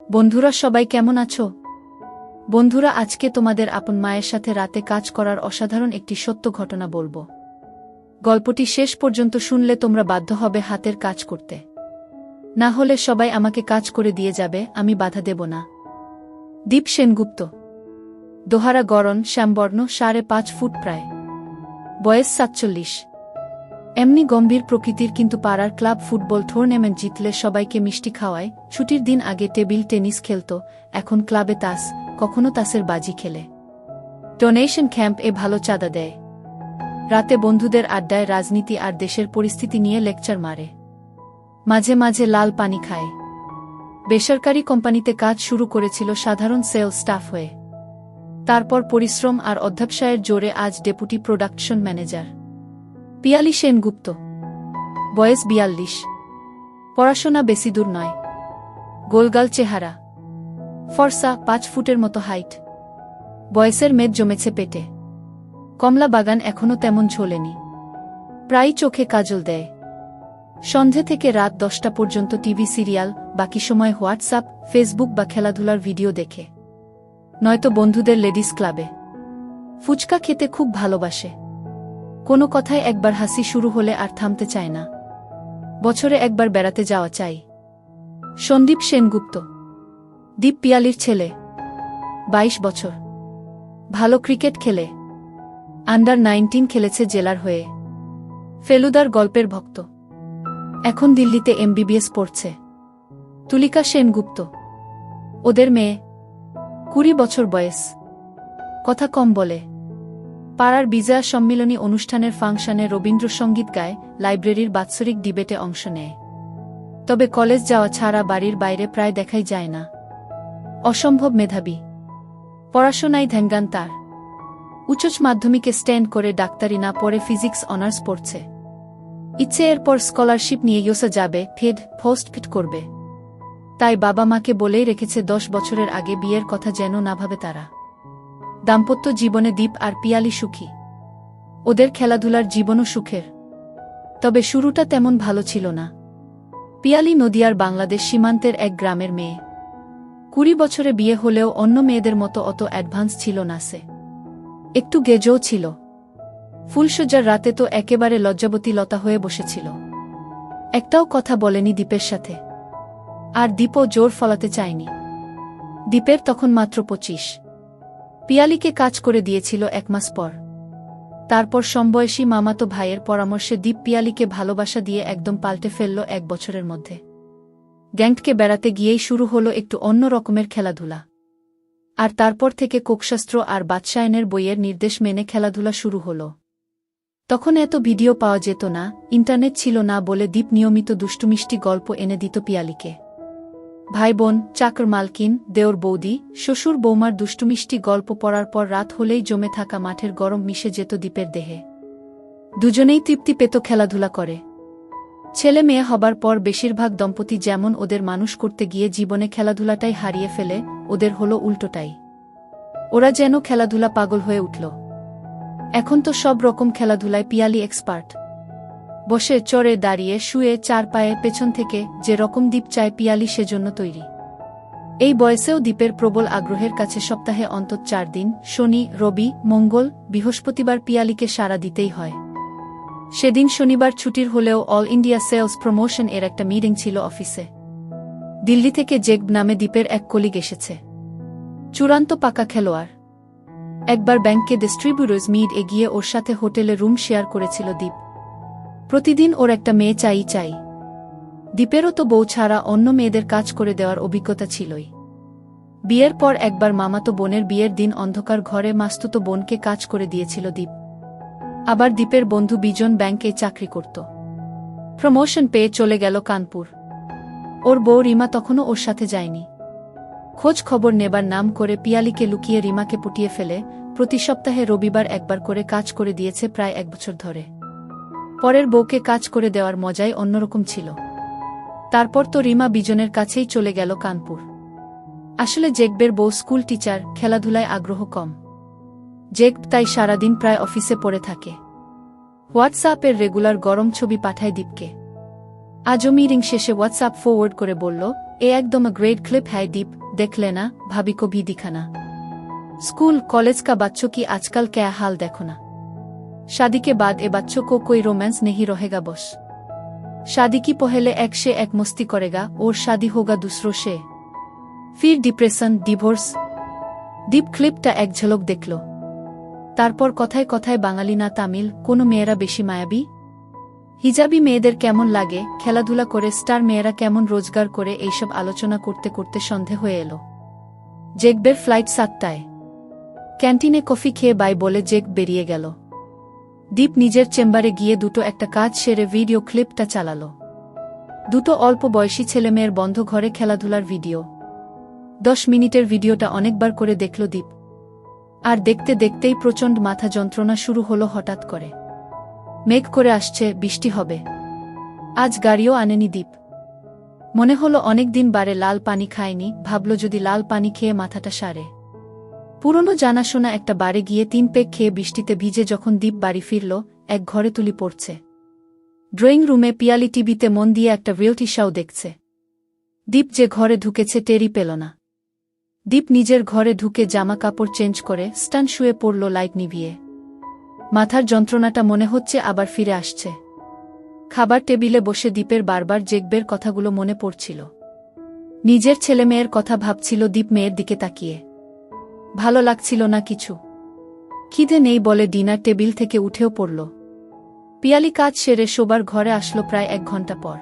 বন্ধুরা সবাই কেমন আছো? বন্ধুরা আজকে তোমাদের আপন মায়ের সাথে রাতে কাজ করার অসাধারণ একটি সত্য ঘটনা বলবো। গল্পটি শেষ পর্যন্ত শুনলে তোমরা বাধ্য হবে হাতের কাজ করতে। না হলে সবাই আমাকে কাজ করে দিয়ে যাবে, আমি বাধা দেব না। দীপ সেনগুপ্ত, দোহারা গড়ন, শ্যামবর্ণ, 5.5 ফুট প্রায়, বয়স 47। এমনি গম্ভীর প্রকৃতির, কিন্তু পাড়ার ক্লাব ফুটবল টুর্নামেন্ট জিতলে সবাইকে মিষ্টি খাওয়ায়। ছুটির দিন আগে টেবিল টেনিস খেলত, এখন ক্লাবে তাস, কখনো তাসের বাজি খেলে। ডোনেশন ক্যাম্প ভালো চাঁদা দেয়। রাতে বন্ধুদের আড্ডায় রাজনীতি আর দেশের পরিস্থিতি নিয়ে লেকচার মারে। মাঝে মাঝে লাল পানি খায়। বেসরকারি কোম্পানিতে কাজ শুরু করেছিল সাধারণ সেলস স্টাফ হয়ে। তারপর পরিশ্রম আর অধ্যবসায়ের জোরে আজ deputy production manager. Piyali Sengupta, বয়স 42। পড়াশোনা বেশি দূর নয়। গোলগাল চেহারা, ফর্সা, 5 ফুটের মতো হাইট। বয়সের মেদ জমেছে পেটে। কমলা বাগান এখনও তেমন ঝোলেনি। প্রায় চোখে কাজল দেয়। সন্ধে থেকে রাত 10টা পর্যন্ত টিভি সিরিয়াল, বাকি সময় হোয়াটসঅ্যাপ, ফেসবুক বা খেলাধুলার ভিডিও দেখে। নয়তো বন্ধুদের লেডিস ক্লাবে। ফুচকা খেতে খুব ভালোবাসে। কোনো কথায় একবার হাসি শুরু হলে আর থামতে চায় না। বছরে একবার বেড়াতে যাওয়া চাই। সন্দীপ সেনগুপ্ত, দীপ পিয়ালির ছেলে, 22 বছর। ভালো ক্রিকেট খেলে। আন্ডার 19 খেলেছে জেলার হয়ে। ফেলুদার গল্পের ভক্ত। এখন দিল্লিতে MBBS পড়ছে। তুলিকা সেনগুপ্ত, ওদের মেয়ে, 20 বছর বয়স। কথা কম বলে। পাড়ার বিজয়া সম্মিলনী অনুষ্ঠানের ফাংশনে রবীন্দ্রসঙ্গীত গায়, লাইব্রেরির বাৎসরিক ডিবেটে অংশ নেয়। তবে কলেজ যাওয়া ছাড়া বাড়ির বাইরে প্রায় দেখাই যায় না। অসম্ভব মেধাবী। পড়াশোনায় ধ্যানজ্ঞান তার। উচ্চ মাধ্যমিকে স্ট্যান্ড করে ডাক্তারি না পড়ে ফিজিক্স অনার্স পড়ছে। ইচ্ছে এরপর স্কলারশিপ নিয়ে ইউএসএ যাবে, পোস্ট করবে। তাই বাবা মাকে বলেই রেখেছে 10 বছরের আগে বিয়ের কথা যেন না ভাবে তারা। দাম্পত্য জীবনে দীপ আর পিয়ালি সুখী। ওদের খেলাধুলার জীবনও সুখের। তবে শুরুটা তেমন ভালো ছিল না। পিয়ালি নদিয়ার বাংলাদেশ সীমান্তের এক গ্রামের মেয়ে। 20 বছরে বিয়ে হলেও অন্য মেয়েদের মতো অত অ্যাডভান্স ছিল না সে। একটু গেজও ছিল। ফুলসজ্জার রাতে তো একেবারে লজ্জাবতী লতা হয়ে বসেছিল। একটাও কথা বলেনি দীপের সাথে। আর দীপও জোর ফলাতে চায়নি। দীপের তখন মাত্র 25। পিয়ালিকে কাজ করে দিয়েছিল 1 মাস পর। তারপর সমবয়সী মামাতো ভাইয়ের পরামর্শে দীপ পিয়ালিকে ভালোবাসা দিয়ে একদম পাল্টে ফেলল 1 বছরের মধ্যে। গ্যাংটকে বেড়াতে গিয়েই শুরু হলো একটু অন্য রকমের খেলাধুলা। আর তারপর থেকে কোকশাস্ত্র আর বাদশায়নের বইয়ের নির্দেশ মেনে খেলাধুলা শুরু হলো। তখন এত ভিডিও পাওয়া যেত না, ইন্টারনেট ছিল না বলে দীপ নিয়মিত দুষ্টুমিষ্টি গল্প এনে দিত পিয়ালিকে। ভাই বোন, চাকর মালকিন, দেওর বৌদি, শ্বশুর বৌমার দুষ্টুমিষ্টি গল্প পড়ার পর রাত হলেই জমে থাকা মাঠের গরম মিশে যেত দীপের দেহে। দুজনেই তৃপ্তি পেত খেলাধুলা করে। ছেলে মেয়ে হবার পর বেশিরভাগ দম্পতি যেমন ওদের মানুষ করতে গিয়ে জীবনে খেলাধুলাটাই হারিয়ে ফেলে, ওদের হলো উল্টোটাই। ওরা যেন খেলাধুলা পাগল হয়ে উঠল। এখন তো সব রকম খেলাধুলায় পিয়ালি এক্সপার্ট। বসে, চড়ে, দাঁড়িয়ে, শুয়ে, 4 পায়ে, পেছন থেকে, যে রকম দীপ চায় পিয়ালি সেজন্য তৈরি। এই বয়সেও দীপের প্রবল আগ্রহের কাছে সপ্তাহে অন্তত 4 দিন, শনি, রবি, মঙ্গল, বৃহস্পতিবার পিয়ালিকে সাড়া দিতেই হয়। সেদিন শনিবার ছুটির হলেও অল ইন্ডিয়া সেলস প্রমোশন এর একটা মিটিং ছিল অফিসে। দিল্লি থেকে জেক নামে দীপের এক কলিগ এসেছে। চূড়ান্ত পাকা খেলোয়াড়। একবার ব্যাংকে ডিস্ট্রিবিউটরস মিট গিয়ে ওর সাথে হোটেলে রুম শেয়ার করেছিল দীপ। প্রতিদিন ওর একটা মেয়ে চাই। দীপেরও তো বউ ছাড়া অন্য মেয়েদের কাজ করে দেওয়ার অভিজ্ঞতা ছিলই। বিয়ের পর একবার মামাতো বোনের বিয়ের দিন অন্ধকার ঘরে মাস্তুতো বোনকে কাজ করে দিয়েছিল দীপ। আবার দীপের বন্ধু বিজন ব্যাংকে চাকরি করত। প্রমোশন পেয়ে চলে গেল কানপুর। ওর বউ রিমা তখনও ওর সাথে যায়নি। খোঁজ খবর নেবার নাম করে পিয়ালিকে লুকিয়ে রিমাকে পটিয়ে ফেলে প্রতি সপ্তাহে রবিবার একবার করে কাজ করে দিয়েছে প্রায় 1 বছর ধরে। পরের বউকে কাজ করে দেওয়ার মজাই অন্যরকম ছিল। তারপর তো রিমা বিজনের কাছেই চলে গেল কানপুর। আসলে জেকবের বউ স্কুল টিচার, খেলাধুলায় আগ্রহ কম। জেক তাই সারাদিন প্রায় অফিসে পড়ে থাকে। হোয়াটসঅ্যাপের রেগুলার গরম ছবি পাঠায় দীপকে। আজও মিটিং শেষে হোয়াটসঅ্যাপ ফরওয়ার্ড করে বলল, ए एकदम ग्रेट क्लिप है दीप, देख लेना, भाभी को भी दिखाना। स्कूल कॉलेज का बच्चों की आजकल क्या हाल देखो ना। शादी के बाद ए बच्चों को कोई रोमांस नहीं रहेगा बस। शादी की पहले एक से एक मस्ती करेगा और शादी होगा दूसरों से, फिर डिप्रेशन, डिवोर्स। दीप क्लिपटा एक झलक देखलो। तारपर कथाय कथाय बांगाली ना तामिल, कोनो मेয়েরা বেশি মায়াবী? হিজাবি মেয়েদের কেমন লাগে, খেলাধুলা করে স্টার মেয়েরা কেমন রোজগার করে, এইসব আলোচনা করতে করতে সন্ধে হয়ে এলো। জেকবের ফ্লাইট 7টায়। ক্যান্টিনে কফি খেয়ে বাই বলে জেক বেরিয়ে গেল। দীপ নিজের চেম্বারে গিয়ে দুটো একটা কাজ সেরে ভিডিও ক্লিপটা চালালো। দুটো অল্প বয়সী ছেলেমেয়ের বন্ধ ঘরে খেলাধুলার ভিডিও। 10 মিনিটের ভিডিওটা অনেকবার করে দেখল দীপ। আর দেখতে দেখতেই প্রচণ্ড মাথা যন্ত্রণা শুরু হলো হঠাৎ করে। মেঘ করে আসছে, বৃষ্টি হবে। আজ গাড়িও আনেনি দীপ। মনে হলো অনেকদিন বারে লাল পানি খায়নি, ভাবল যদি লাল পানি খেয়ে মাথাটা সারে। পুরনো জানাশোনা একটা বারে গিয়ে 3 পেগ খেয়ে বৃষ্টিতে ভিজে যখন দীপ বাড়ি ফিরল, এক ঘরে তুলি পড়ছে। ড্রয়িং রুমে পিয়ালি টিভিতে মন দিয়ে একটা রিয়েলিটি শো দেখছে। দীপ যে ঘরে ঢুকেছে টেরই পেল না। দীপ নিজের ঘরে ঢুকে জামা কাপড় চেঞ্জ করে স্টান শুয়ে পড়ল লাইট নিভিয়ে। মাথার যন্ত্রণাটা মনে হচ্ছে আবার ফিরে আসছে। খাবার টেবিলে বসে দীপের বারবার জেকবের কথাগুলো মনে পড়ছিল। নিজের ছেলেমেয়ের কথা ভাবছিল দীপ মেয়ের দিকে তাকিয়ে। ভালো লাগছিল না কিছু। খিদে নেই বলে ডিনার টেবিল থেকে উঠেও পড়ল। পিয়ালি কাজ সেরে শোবার ঘরে আসলো প্রায় 1 ঘন্টা পর।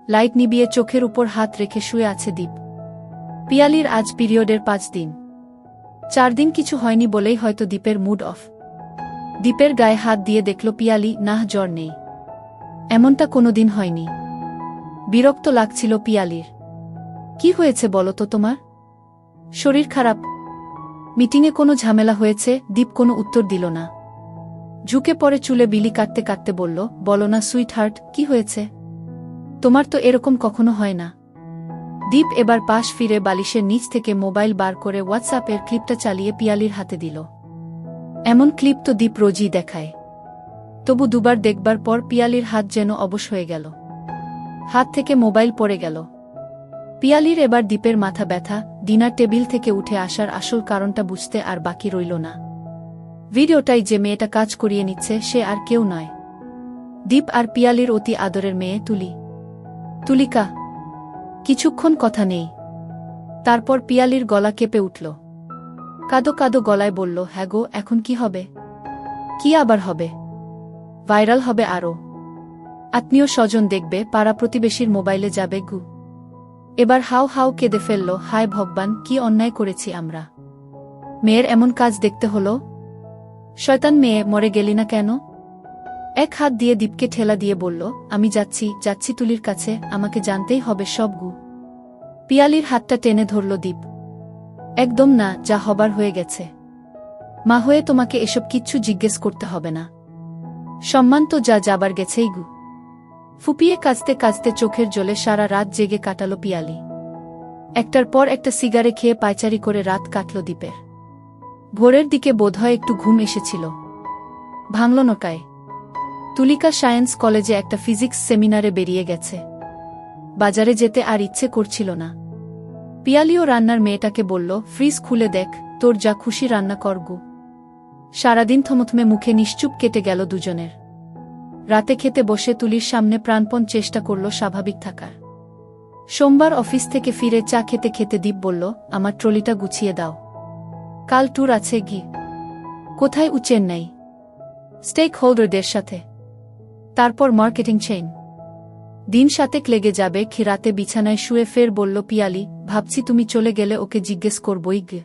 লাইট নিবিয়ে চোখের উপর হাত রেখে শুয়ে আছে দীপ। পিয়ালির আজ পিরিয়ডের 5 দিন। 4 দিন কিছু হয়নি বলেই হয়তো দীপের মুড অফ। দীপের গায়ে হাত দিয়ে দেখল পিয়ালি, নাহ জ্বর নেই। এমনটা কোনোদিন হয়নি। বিরক্ত লাগছিল পিয়ালির। কি হয়েছে বলো তো তোমার? শরীর খারাপ? মিটিংয়ে কোনো ঝামেলা হয়েছে? দীপ কোনো উত্তর দিল না। ঝুঁকে পড়ে চুলে বিলি কাটতে কাটতে বলল, বলো না সুইট হার্ট, কি হয়েছে? তোমার তো এরকম কখনো হয় না। দীপ এবার পাশ ফিরে বালিশের নিচ থেকে মোবাইল বার করে হোয়াটসঅ্যাপের ক্লিপটা চালিয়ে পিয়ালির হাতে দিল। এমন ক্লিপ তো দীপ রোজই দেখায়। তবু দুবার দেখবার পর পিয়ালির হাত যেন অবশ হয়ে গেল। হাত থেকে মোবাইল পড়ে গেল। পিয়ালির এবার দীপের মাথা ব্যথা। ডিনার টেবিল থেকে উঠে আসার আসল কারণটা বুঝতে আর বাকি রইল না। ভিডিওটাই যে মেয়েটা কাজ করিয়ে নিচ্ছে সে আর কেউ নয়, দীপ আর পিয়ালির অতি আদরের মেয়ে তুলি। তুলিকা। কিছুক্ষণ কথা নেই। তারপর পিয়ালির গলা কেঁপে উঠল। কাঁদো কাঁদো গলায় বলল, হ্যাঁ গো, এখন কি হবে? কি আবার হবে? ভাইরাল হবে আরও। আত্মীয় স্বজন দেখবে, পাড়া প্রতিবেশীর মোবাইলে যাবে গু। এবার হাউ হাউ কেঁদে ফেলল, হায় ভগবান, কি অন্যায় করেছি আমরা। মেয়ের এমন কাজ দেখতে হলো। শয়তান মেয়ে, মরে গেলি না কেন? এক হাত দিয়ে দীপকে ঠেলা দিয়ে বলল, আমি যাচ্ছি যাচ্ছি তুলির কাছে, আমাকে জানতেই হবে সব গু। পিয়ালির হাতটা টেনে ধরল দীপ। একদম না, যা হবার হয়ে গেছে। মা হয়ে তোমাকে এসব কিচ্ছু জিজ্ঞেস করতে হবে না। সম্মান তো যা যাবার গেছেই গু। ফুপিয়ে কাঁচতে কাঁচতে চোখের জলে সারা রাত জেগে কাটালো পিয়ালি। একটার পর একটা সিগারে খেয়ে পায়চারি করে রাত কাটল দীপের। ভোরের দিকে বোধহয় একটু ঘুম এসেছিল। ভাঙল নটায়। তুলিকা সায়েন্স কলেজে একটা ফিজিক্স সেমিনারে বেরিয়ে গেছে। বাজারে যেতে আর ইচ্ছে করছিল না। পিয়ালিও রান্নার মেয়েটাকে বলল, ফ্রিজ খুলে দেখ, তোর যা খুশি রান্না কর গু। সারাদিন থমথমে মুখে নিশ্চুপ কেটে গেল দুজনের। রাতে খেতে বসে তুলির সামনে প্রাণপণ চেষ্টা করল স্বাভাবিক থাকার। সোমবার অফিস থেকে ফিরে চা খেতে খেতে দীপ বলল, আমার ট্রলিটা গুছিয়ে দাও, কাল ট্যুর আছে গি। কোথায়? চেন্নাই। স্টেক হোল্ডারদের সাথে। তারপর মার্কেটিং চেইন। দিন 7 লেগে যাবে। রাতে বিছানায় শুয়ে ফের বলল পিয়ালি, ভাবছি তুমি চলে গেলে ওকে জিজ্ঞেস করবই গে।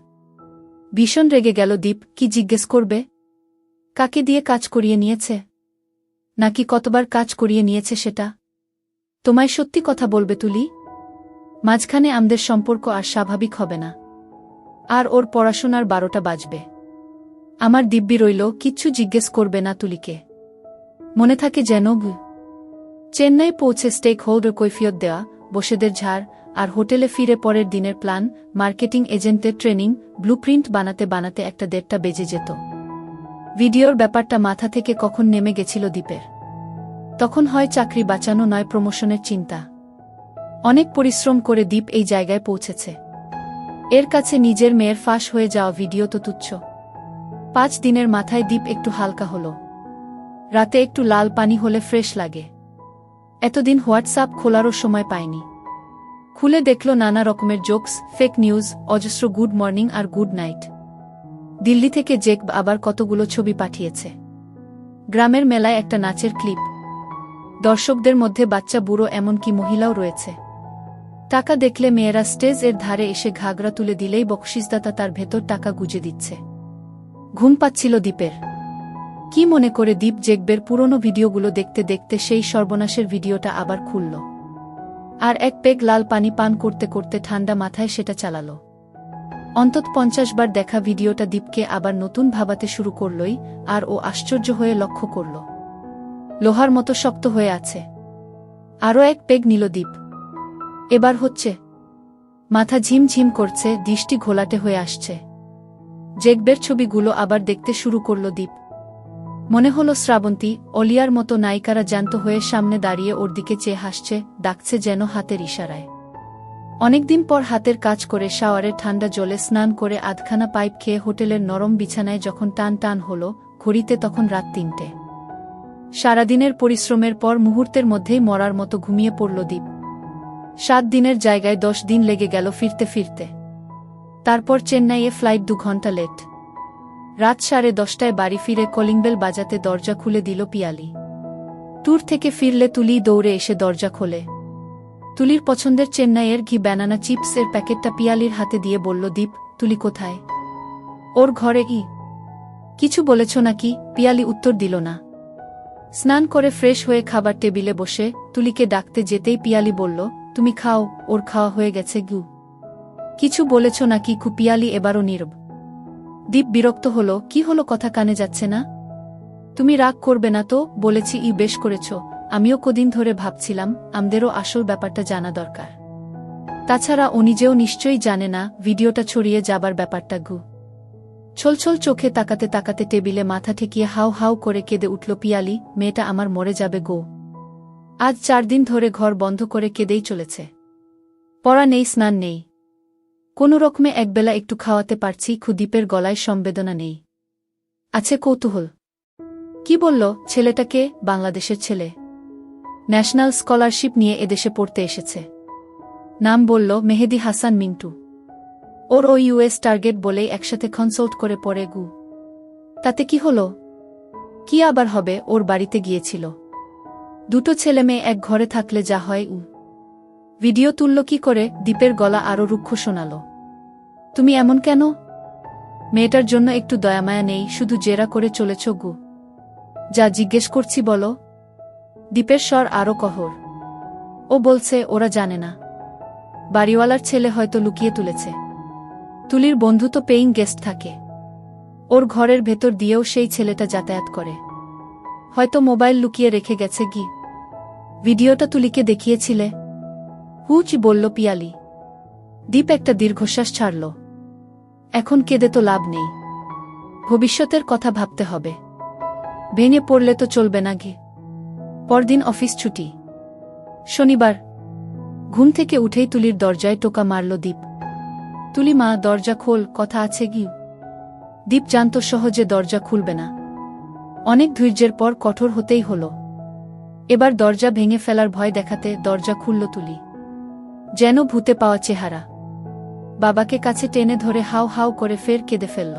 ভীষণ রেগে গেল দীপ। কি জিজ্ঞেস করবে? কাকে দিয়ে কাজ করিয়ে নিয়েছে? নাকি কতবার কাজ করিয়ে নিয়েছে সেটা? তোমায় সত্যি কথা বলবে তুলি? মাঝখানে আমাদের সম্পর্ক আর স্বাভাবিক হবে না। আর ওর পড়াশোনার 12টা বাজবে। আমার দিব্যি রইল, কিচ্ছু জিজ্ঞেস করবে না তুলিকে। মনে থাকে যেন। চেন্নাই পৌঁছে স্টেক হোল্ডার কৈফিয়ত দেওয়া, বসেদের ঝাড়, আর হোটেলে ফিরে পরের দিনের প্ল্যান, মার্কেটিং এজেন্টের ট্রেনিং, ব্লুপ্রিন্ট বানাতে বানাতে 1-1:30 বেজে যেত। ভিডিওর ব্যাপারটা মাথা থেকে কখন নেমে গেছিল দীপের। তখন হয় চাকরি বাঁচানো, নয় প্রমোশনের চিন্তা। অনেক পরিশ্রম করে দীপ এই জায়গায় পৌঁছেছে। এর কাছে নিজের মেয়ের ফাঁস হয়ে যাওয়া ভিডিও তো তুচ্ছ। 5 দিনের মাথায় দীপ একটু হালকা হলো। রাতে একটু লাল পানি হলে ফ্রেশ লাগে। এতদিন হোয়াটসঅ্যাপ খোলারও সময় পায়নি। খুলে দেখল নানা রকমের জোকস, ফেক নিউজ, অজস্র গুড মর্নিং আর গুড নাইট। দিল্লি থেকে জেক আবার কতগুলো ছবি পাঠিয়েছে। গ্রামের মেলায় একটা নাচের ক্লিপ। দর্শকদের মধ্যে বাচ্চা বুড়ো এমনকি মহিলাও রয়েছে। টাকা দেখলে মেয়েরা স্টেজ এর ধারে এসে ঘাগরা তুলে দিলেই বকশিসদাতা তার ভেতর টাকা গুজে দিচ্ছে। ঘুম পাচ্ছিল দীপের। কি মনে করে দীপ জেকবের পুরনো ভিডিওগুলো দেখতে দেখতে সেই সর্বনাশের ভিডিওটা আবার খুলল। আর এক পেগ লাল পানি পান করতে করতে ঠান্ডা মাথায় সেটা চালাল। অন্তত 50 বার দেখা ভিডিওটা দীপকে আবার নতুন ভাবাতে শুরু করলই, আর ও আশ্চর্য হয়ে লক্ষ্য করল লোহার মতো শক্ত হয়ে আছে। আরও এক পেগ নিল দীপ। এবার হচ্ছে। মাথা ঝিমঝিম করছে, দৃষ্টি ঘোলাটে হয়ে আসছে। জেকবের ছবিগুলো আবার দেখতে শুরু করল দীপ। মনে হল শ্রাবন্তী, অলিয়ার মতো নায়িকারা জ্যান্ত হয়ে সামনে দাঁড়িয়ে ওর দিকে চেয়ে হাসছে, ডাকছে যেন হাতের ইশারায়। অনেকদিন পর হাতের কাজ করে শাওয়ারের ঠান্ডা জলে স্নান করে আধখানা পাইপ খেয়ে হোটেলের নরম বিছানায় যখন টান টান হল ঘড়িতে, তখন রাত 3টে। সারাদিনের পরিশ্রমের পর মুহূর্তের মধ্যেই মরার মতো ঘুমিয়ে পড়ল দীপ। 7 দিনের জায়গায় 10 দিন লেগে গেল ফিরতে ফিরতে। তারপর চেন্নাইয়ে ফ্লাইট 2 ঘন্টা লেট। রাত 10:30টায় বাড়ি ফিরে কলিংবেল বাজাতে দরজা খুলে দিল পিয়ালি। ট্যুর থেকে ফিরলে তুলি দৌড়ে এসে দরজা খোলে। তুলির পছন্দের চেন্নাইয়ের ঘি ব্যানানা চিপস এর প্যাকেটটা পিয়ালির হাতে দিয়ে বলল, দীপ, তুলি কোথায়? ওর ঘরে। কিছু বলেছ নাকি? পিয়ালি উত্তর দিল না। স্নান করে ফ্রেশ হয়ে খাবার টেবিলে বসে তুলিকে ডাকতে যেতেই পিয়ালি বলল, তুমি খাও, ওর খাওয়া হয়ে গেছে। কিছু বলেছ নাকি? পিয়ালি এবারও নীরব। দীপ বিরক্ত হল, কি হলো, কথা কানে যাচ্ছে না? তুমি রাগ করবে না তো? বলেছি বেশ করেছ। আমিও কদিন ধরে ভাবছিলাম আমাদেরও আসল ব্যাপারটা জানা দরকার। তাছাড়া ও নিজেও নিশ্চয়ই জানে না ভিডিওটা ছড়িয়ে যাবার ব্যাপারটা। ছলছল চোখে তাকাতে তাকাতে টেবিলে মাথা ঠেকিয়ে হাউ হাউ করে কেঁদে উঠল পিয়ালি, মেয়েটা আমার মরে যাবে গো। আজ 4 দিন ধরে ঘর বন্ধ করে কেঁদেই চলেছে। পড়া নেই, স্নান নেই, কোনো রকমে একবেলা একটু খাওয়াতে পারছি। দীপের গলায় সম্বেদনা নেই, আছে কৌতূহল। কি বলল? ছেলেটাকে? বাংলাদেশের ছেলে, ন্যাশনাল স্কলারশিপ নিয়ে এদেশে পড়তে এসেছে। নাম বলল মেহেদী হাসান মিন্টু। ওর ও ইউএস টার্গেট বলেই একসাথে কনসাল্ট করে পড়ে। তাতে কি হলো? কি আবার হবে? ওর বাড়িতে গিয়েছিল। 2টো ছেলে মেয়ে এক ঘরে থাকলে যা হয়। ভিডিও তুলল কি করে? দীপের গলা আরও রুক্ষ শোনাল। তুমি এমন কেন? মেয়েটার জন্য একটু দয়ামায়া নেই? শুধু জেরা করে চলেছ। যা জিজ্ঞেস করছি বলো। দীপের স্বর আরও কঠোর। ও বলছে ওরা জানে না। বাড়িওয়ালার ছেলে হয়তো লুকিয়ে তুলেছে। তুলির বন্ধু তো পেইং গেস্ট থাকে। ওর ঘরের ভেতর দিয়েও সেই ছেলেটা যাতায়াত করে। হয়তো মোবাইল লুকিয়ে রেখে গেছে। ভিডিওটা তুলিকে দেখিয়েছিলে? বলল পিয়ালি। দীপ একটা দীর্ঘশ্বাস ছাড়ল। এখন কেঁদে তো লাভ নেই, ভবিষ্যতের কথা ভাবতে হবে। ভেঙে পড়লে তো চলবে না। পরদিন অফিস ছুটি, শনিবার। ঘুম থেকে উঠেই তুলির দরজায় টোকা মারল দীপ। তুলি মা, দরজা খোল, কথা আছে। দীপ জানত সহজে দরজা খুলবে না। অনেক ধৈর্যের পর কঠোর হতেই হল। এবার দরজা ভেঙে ফেলার ভয় দেখাতে দরজা খুলল তুলি। যেন ভূতে পাওয়া চেহারা। বাবাকে কাছে টেনে ধরে হাউ হাউ করে ফের কেঁদে ফেলল।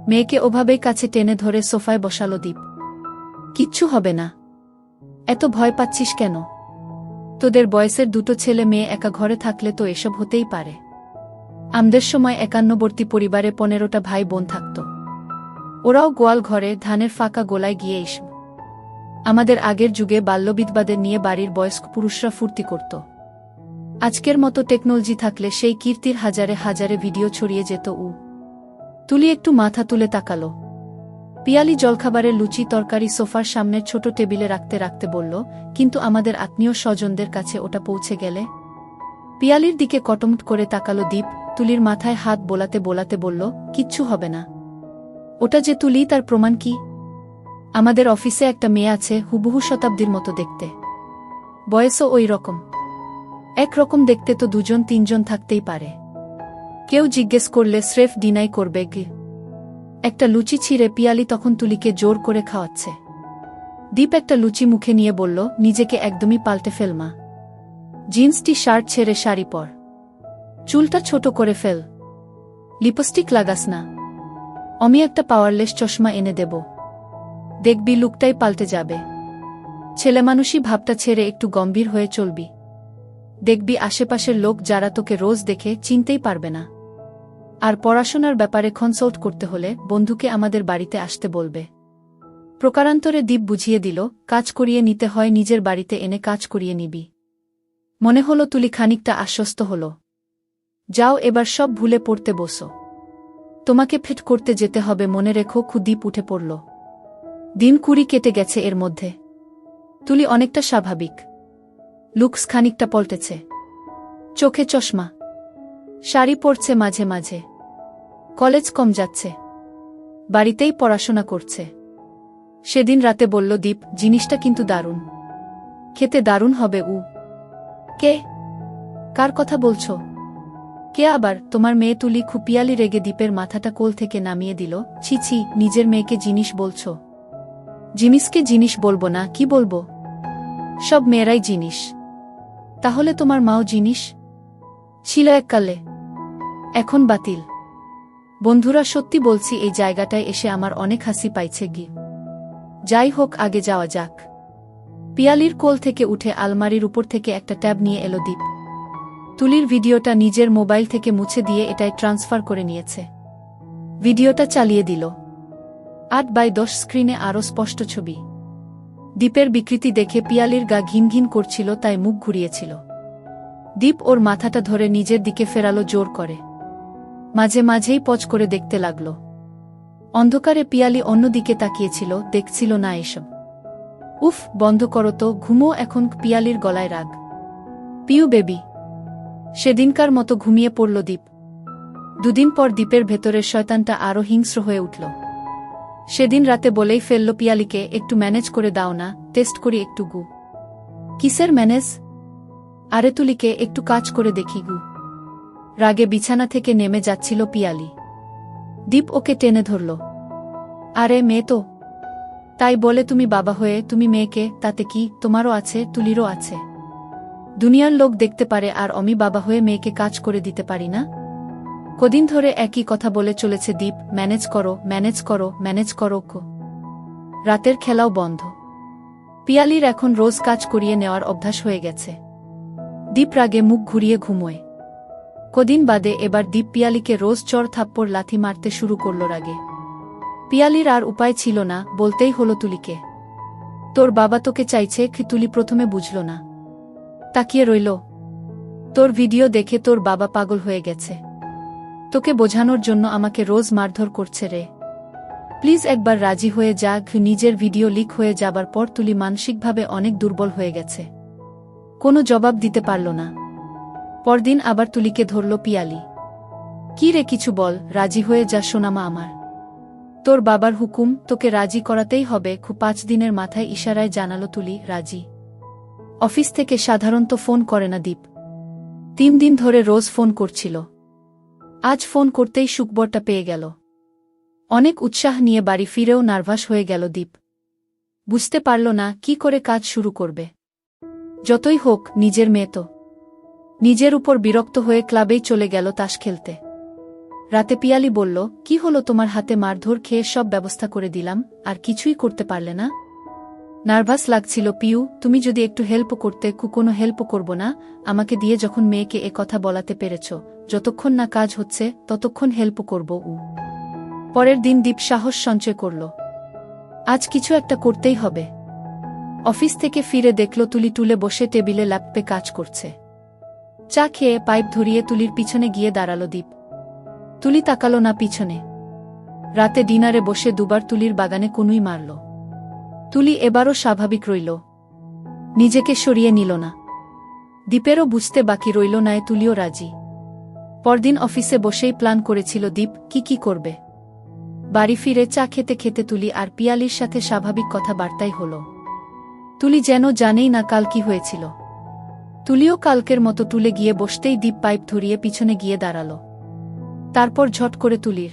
মেয়েকে ওভাবেই কাছে টেনে ধরে সোফায় বসালো দীপ। কিচ্ছু হবে না, এত ভয় পাচ্ছিস কেন? তোদের বয়সের 2টো ছেলে মেয়ে একা ঘরে থাকলে তো এসব হতেই পারে। আমাদের সময় 51বর্তী পরিবারে 15টা ভাই বোন থাকত। ওরাও গোয়াল ঘরে ধানের ফাঁকা গোলায় গিয়ে এসব। আমাদের আগের যুগে বাল্যবিধবাদের নিয়ে বাড়ির বয়স্ক পুরুষরা ফুর্তি করত। আজকের মতো টেকনোলজি থাকলে সেই কীর্তির হাজারে হাজারে ভিডিও ছড়িয়ে যেত। তুলি একটু মাথা তুলে তাকালো। পিয়ালি জলখাবারের লুচি তরকারি সোফার সামনের ছোট টেবিলে রাখতে রাখতে বলল, কিন্তু আমাদের আত্মীয় স্বজনদের কাছে ওটা পৌঁছে গেলে? পিয়ালির দিকে কটমট করে তাকালো দীপ। তুলির মাথায় হাত বোলাতে বোলাতে বলল, কিচ্ছু হবে না। ওটা যে তুলি, তার প্রমাণ কি? আমাদের অফিসে একটা মেয়ে আছে, হুবহু শতাব্দীর মতো দেখতে, বয়সও ওই রকম। একরকম দেখতে তো দুজন তিনজন থাকতেই পারে। কেউ জিজ্ঞেস করলে স্রেফ ডিনাই করবে গে। একটা লুচি ছিঁড়ে পিয়ালি তখন তুলিকে জোর করে খাওয়াচ্ছে। দীপ একটা লুচি মুখে নিয়ে বলল, নিজেকে একদমই পাল্টে ফেল মা। জিন্স টি শার্ট ছেড়ে শাড়ি পর, চুলটা ছোট করে ফেল, লিপস্টিক লাগাস না, আমি একটা পাওয়ারলেস চশমা এনে দেব, দেখবি লুকটাই পাল্টে যাবে। ছেলেমানুষী ভাবটা ছেড়ে একটু গম্ভীর হয়ে চলবি, দেখবি আশেপাশের লোক যারা তোকে রোজ দেখে চিনতেই পারবে না। আর পড়াশোনার ব্যাপারে কনসাল্ট করতে হলে বন্ধুকে আমাদের বাড়িতে আসতে বলবে। প্রকারান্তরে দীপ বুঝিয়ে দিল, কাজ করিয়ে নিতে হয় নিজের বাড়িতে এনে কাজ করিয়ে নিবি। মনে হলো তুলি খানিকটা আশ্বস্ত হল। যাও এবার সব ভুলে পড়তে বসো, তোমাকে ফিট করতে যেতে হবে মনে রেখো। দীপ উঠে পড়ল। দিন 20 কেটে গেছে এর মধ্যে। তুলি অনেকটা স্বাভাবিক, লুকস খানিকটা পল্টেছে, চোখে চশমা, শাড়ি পরছে মাঝে মাঝে, কলেজ কম যাচ্ছে, বাড়িতেই পড়াশোনা করছে। সেদিন রাতে বলল দীপ, জিনিসটা কিন্তু দারুণ, খেতে দারুণ হবে। কে? কার কথা বলছো? কে আবার? তোমার মেয়ে তুলি। পিয়ালি রেগে দীপের মাথাটা কোল থেকে নামিয়ে দিল। ছি ছি, নিজের মেয়েকে জিনিস বলছো? জিনিসকে জিনিস বলবো না, কি বলবো? সব মেয়েরাই জিনিস। তাহলে তোমার মাও জিনিস ছিল এককালে, এখন বাতিল। বন্ধুরা, সত্যি বলছি এই জায়গাটায় এসে আমার অনেক হাসি পাইছে গি। যাই হোক, আগে যাওয়া যাক। পিয়ালির কোল থেকে উঠে আলমারির উপর থেকে একটা ট্যাব নিয়ে এলো দীপ। তুলির ভিডিওটা নিজের মোবাইল থেকে মুছে দিয়ে এটায় ট্রান্সফার করে নিয়েছে। ভিডিওটা চালিয়ে দিল। 8x10 স্ক্রিনে আরও স্পষ্ট ছবি। দীপের বিকৃতি দেখে পিয়ালির গা ঘিন ঘিন করছিল, তাই মুখ ঘুরিয়েছিল। দীপ ওর মাথাটা ধরে নিজের দিকে ফেরালো জোর করে। মাঝে মাঝেই পজ করে দেখতে লাগল। অন্ধকারে পিয়ালি অন্যদিকে তাকিয়েছিল, দেখছিল না এসব। উফ, বন্ধ করো তো, ঘুমো এখন। পিয়ালির গলায় রাগ। পিউ বেবি। সেদিনকার মতো ঘুমিয়ে পড়ল দীপ। দুদিন পর দীপের ভেতরের শয়তানটা আরও হিংস্র হয়ে উঠল। সেদিন রাতে বলেই ফেলল পিয়ালিকে, একটু ম্যানেজ করে দাও না, টেস্ট করি একটু গু। কিসের ম্যানেজ? আরে তুলিকে একটু কাজ করে দেখি গু। রাগে বিছানা থেকে নেমে যাচ্ছিল পিয়ালি। দীপ ওকে টেনে ধরল। আরে মেয়ে তো, তাই বলে তুমি বাবা হয়ে তুমি মেয়েকে, তাতে কি? তোমারও আছে, তুলিরও আছে। দুনিয়ার লোক দেখতে পারে আর আমি বাবা হয়ে মেয়েকে কাজ করে দিতে পারি না? কদিন ধরে একই কথা বলে চলেছে দীপ, ম্যানেজ করো, ম্যানেজ করো, ম্যানেজ করো। রাতের খেলাও বন্ধ। পিয়ালির এখন রোজ কাজ করিয়ে নেওয়ার অভ্যাস হয়ে গেছে। দীপ রাগে মুখ ঘুরিয়ে ঘুমোয়। কদিন বাদে এবার দীপ পিয়ালিকে রোজ চড় থাপ্পড় লাথি মারতে শুরু করল রাগে। পিয়ালির আর উপায় ছিল না, বলতেই হলো তুলিকে, তোর বাবা তোকে চাইছে। তুলি প্রথমে বুঝল না, তাকিয়ে রইল। তোর ভিডিও দেখে তোর বাবা পাগল হয়ে গেছে, তোকে বোঝানোর জন্য আমাকে রোজ মারধর করছে রে। প্লিজ একবার রাজি হয়ে যা। নিজের ভিডিও লিক হয়ে যাবার পর তুলি মানসিকভাবে অনেক দুর্বল হয়ে গেছে। কোনো জবাব দিতে পারল না। পরদিন আবার তুলিকে ধরল পিয়ালি। কি রে, কিছু বল, রাজি হয়ে যা সোনামা আমার। তোর বাবার হুকুম, তোকে রাজি করাতেই হবে। 5 দিনের মাথায় ইশারায় জানালো তুলি রাজি। অফিস থেকে সাধারণত ফোন করে না দীপ। 3 দিন ধরে রোজ ফোন করছিল। আজ ফোন করতেই সুখবরটা পেয়ে গেল। অনেক উৎসাহ নিয়ে বাড়ি ফিরেও নার্ভাস হয়ে গেল দীপ। বুঝতে পারল না কি করে কাজ শুরু করবে। যতই হোক, নিজের মেয়ে তো। নিজের উপর বিরক্ত হয়ে ক্লাবেই চলে গেল তাস খেলতে। রাতে পিয়ালি বলল, কি হলো তোমার? হাতে মারধর খেয়ে সব ব্যবস্থা করে দিলাম, আর কিছুই করতে পারলে না? নার্ভাস লাগছিল পিউ, তুমি যদি একটু হেল্প করতে। কোনো হেল্প করব না, আমাকে দিয়ে যখন মেয়েকে এ কথা বলাতে পেরেছ, যতক্ষণ না কাজ হচ্ছে ততক্ষণ হেল্প করব। পরের দিন দীপ সাহস সঞ্চয় করল, আজ কিছু একটা করতেই হবে। অফিস থেকে ফিরে দেখল তুলি টুলে বসে টেবিলে ল্যাপটপে কাজ করছে। চা খেয়ে পাইপ ধরিয়ে তুলির পিছনে গিয়ে দাঁড়ালো দীপ। তুলি তাকালো না পিছনে। রাতে ডিনারে বসে দুবার তুলির বাগানে কনুই মারল। তুলি এবারও স্বাভাবিক রইল, নিজেকে সরিয়ে নিল না। দীপেরও বুঝতে বাকি রইল না, তুলিও রাজি। পরদিন অফিসে বসেই প্ল্যান করেছিল দীপ কি করবে। বাড়ি ফিরে চা খেতে খেতে তুলি আর পিয়ালির সাথে স্বাভাবিক কথাবার্তাই হল। তুলি যেন জানেই না কাল কি হয়েছিল। তুলিও কালকের মতো টুলে গিয়ে বসতেই দীপ পাইপ ধরিয়ে পিছনে গিয়ে দাঁড়াল। তারপর ঝট করে তুলির